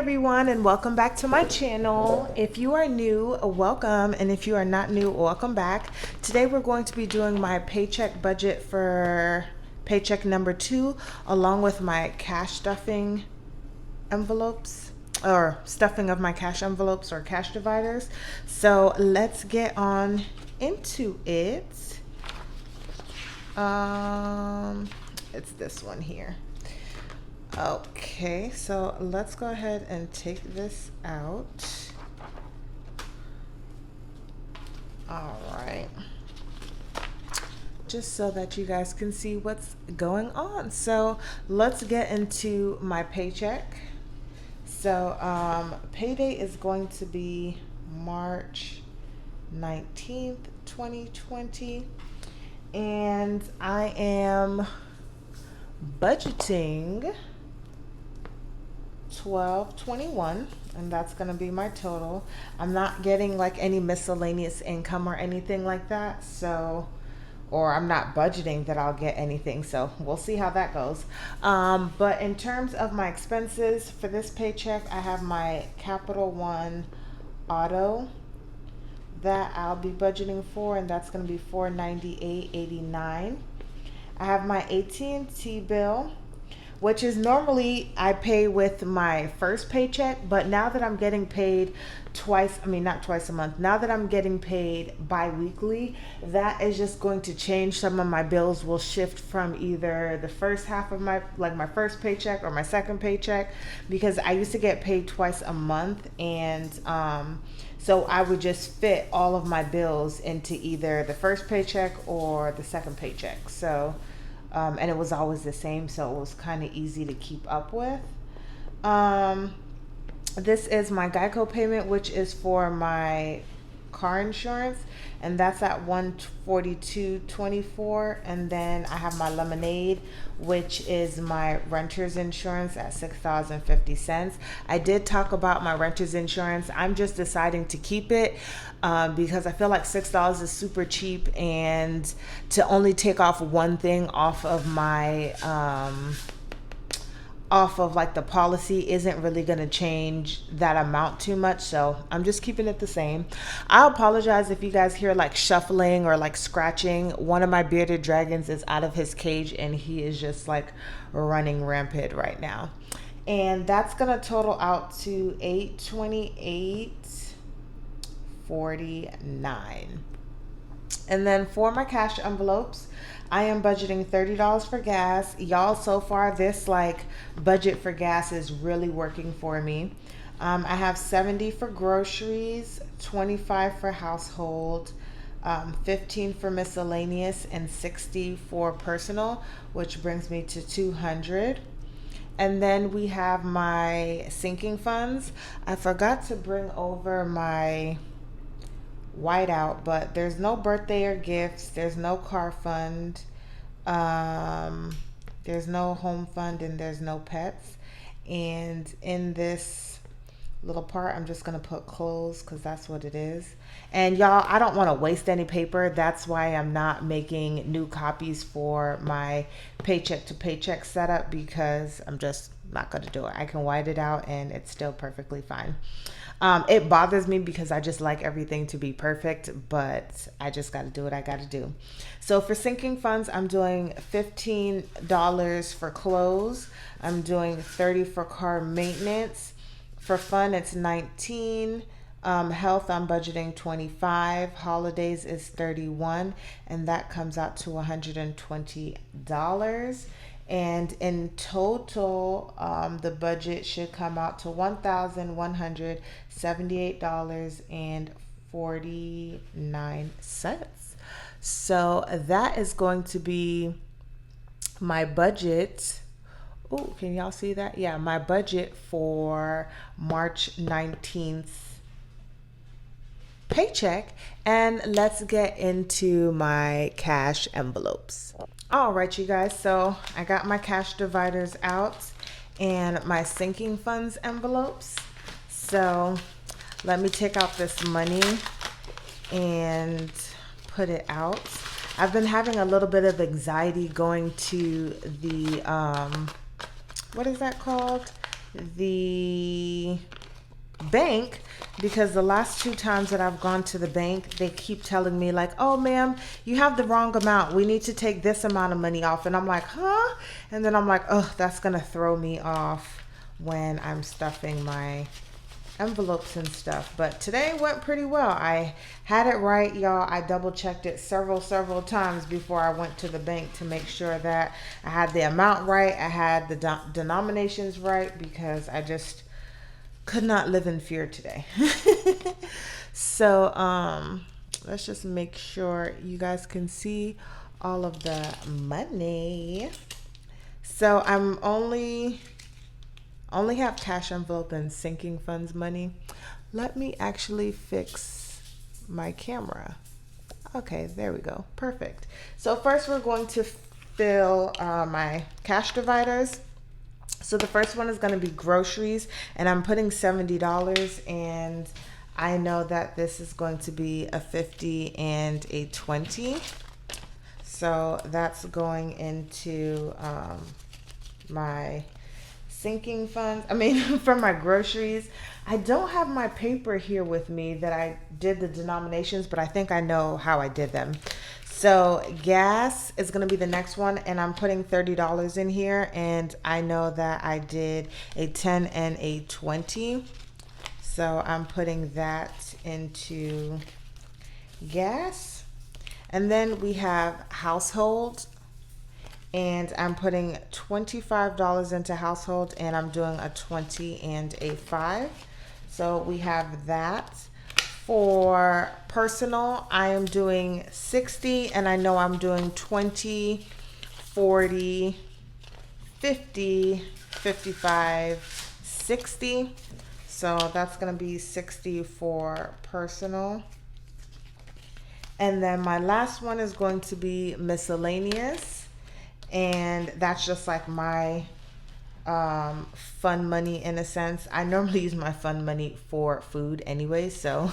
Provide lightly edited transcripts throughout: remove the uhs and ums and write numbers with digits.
everyone, and welcome back to my channel. If you are new, welcome, and if you are not new, welcome back. Today we're going to be doing my paycheck budget for paycheck number 2, along with my cash stuffing envelopes, or stuffing of my cash envelopes or cash dividers. So let's get on into it. It's this one here. Okay, so let's go ahead and take this out. All right. Just so that you guys can see what's going on. So let's get into my paycheck. So payday is going to be March 19th, 2020. And I am budgeting $12.21, and that's going to be my total. I'm not getting like any miscellaneous income or anything like that, so, or I'm not budgeting that I'll get anything, so we'll see how that goes. But in terms of my expenses for this paycheck, I have my Capital One auto that I'll be budgeting for, and that's going to be $498.89. I have my AT&T bill, which is normally I pay with my first paycheck, but now that I'm getting paid not twice a month, now that I'm getting paid bi-weekly, that is just going to change. Some of my bills will shift from either the first half of my first paycheck or my second paycheck, because I used to get paid twice a month, and so I would just fit all of my bills into either the first paycheck or the second paycheck. So and it was always the same, so it was kind of easy to keep up with. This is my Geico payment, which is for my car insurance, and that's at $142.24. And then I have my Lemonade, which is my renter's insurance, at $6.50. I did talk about my renter's insurance. I'm just deciding to keep it because I feel like $6 is super cheap, and to only take off one thing off of my like the policy isn't really going to change that amount too much, so I'm just keeping it the same. I apologize if you guys hear like shuffling or like scratching. One of my bearded dragons is out of his cage, and he is just like running rampant right now. And that's going to total out to $828.49. And then for my cash envelopes, I am budgeting $30 for gas. Y'all, so far this like budget for gas is really working for me. I have $70 for groceries, $25 for household, $15 for miscellaneous, and $60 for personal, which brings me to $200. And then we have my sinking funds. I forgot to bring over my whiteout, but there's no birthday or gifts, there's no car fund, there's no home fund, and there's no pets. And in this little part, I'm just gonna put clothes because that's what it is. And y'all, I don't want to waste any paper. That's why I'm not making new copies for my paycheck to paycheck setup, because I'm just not gonna do it. I can white it out and it's still perfectly fine. It bothers me because I just like everything to be perfect, but I just got to do what I got to do. So for sinking funds, I'm doing $15 for clothes. I'm doing $30 for car maintenance. For fun, it's $19. Health, I'm budgeting $25. Holidays is $31, and that comes out to $120. And in total, the budget should come out to $1,178.49. So that is going to be my budget. Oh, can y'all see that? Yeah, my budget for March 19th paycheck. And let's get into my cash envelopes. All right, you guys, so I got my cash dividers out and my sinking funds envelopes. So let me take out this money and put it out. I've been having a little bit of anxiety going to the what is that called? the bank, because the last 2 times that I've gone to the bank, they keep telling me like, oh ma'am, you have the wrong amount, we need to take this amount of money off. And I'm like, huh? And then I'm like, oh, that's gonna throw me off when I'm stuffing my envelopes and stuff. But today went pretty well. I had it right, y'all. I double checked it several times before I went to the bank to make sure that I had the amount right, I had the denominations right, because I just could not live in fear today. So let's just make sure you guys can see all of the money. So I'm only have cash envelope and sinking funds money. Let me actually fix my camera. Okay, there we go. Perfect. So first we're going to fill my cash dividers. So the first one is going to be groceries, and I'm putting $70, and I know that this is going to be a 50 and a 20. So that's going into my sinking funds. I mean, for my groceries. I don't have my paper here with me that I did the denominations, but I think I know how I did them. So gas is going to be the next one, and I'm putting $30 in here, and I know that I did a 10 and a 20. So I'm putting that into gas. And then we have household, and I'm putting $25 into household, and I'm doing a 20 and a 5. So we have that. For personal, I am doing 60, and I know I'm doing 20, 40, 50, 55, 60. So that's going to be 60 for personal. And then my last one is going to be miscellaneous, and that's just like my fun money in a sense. I normally use my fun money for food anyway, so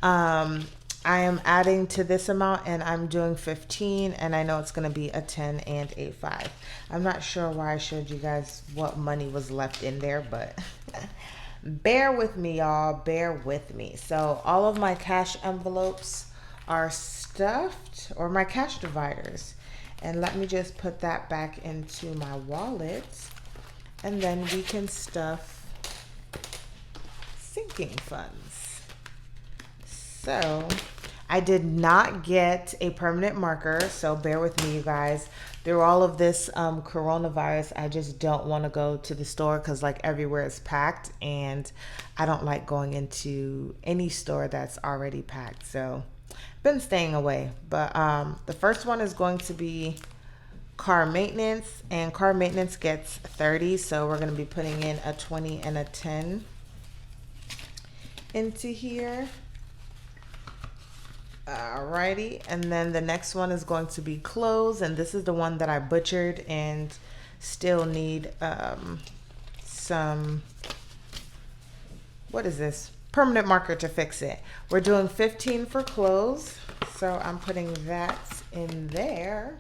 I am adding to this amount, and I'm doing 15, and I know it's going to be a 10 and a 5. I'm not sure why I showed you guys what money was left in there, but bear with me, y'all, bear with me. So all of my cash envelopes are stuffed, or my cash dividers, and let me just put that back into my wallet. And then we can stuff sinking funds. So I did not get a permanent marker, so bear with me, you guys. Through all of this coronavirus, I just don't want to go to the store because like everywhere is packed, and I don't like going into any store that's already packed. So I've been staying away. But the first one is going to be car maintenance, and car maintenance gets 30, so we're going to be putting in a 20 and a 10 into here. Alrighty, and then the next one is going to be clothes, and this is the one that I butchered and still need some, what is this, permanent marker to fix it. We're doing 15 for clothes, so I'm putting that in there.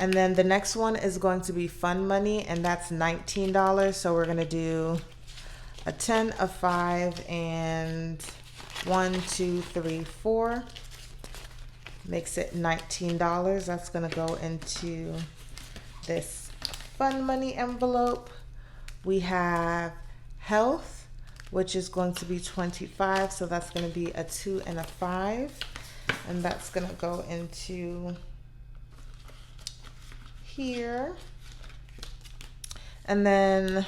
And then the next one is going to be fun money, and that's $19. So we're going to do a 10, a 5, and 1, 2, 3, 4. Makes it $19. That's going to go into this fun money envelope. We have health, which is going to be 25. So that's going to be a 2 and a 5. And that's going to go into here. And then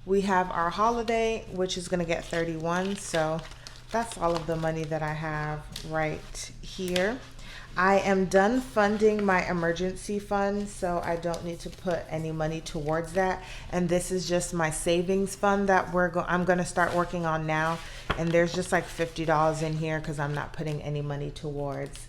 we have our holiday, which is going to get 31. So that's all of the money that I have right here. I am done funding my emergency fund, so I don't need to put any money towards that. And this is just my savings fund that I'm going to start working on now. And there's just like $50 in here because I'm not putting any money towards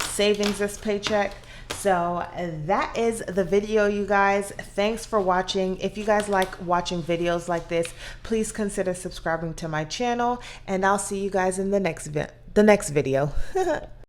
savings this paycheck. So that is the video, you guys. Thanks for watching. If you guys like watching videos like this, please consider subscribing to my channel, and I'll see you guys in the next video.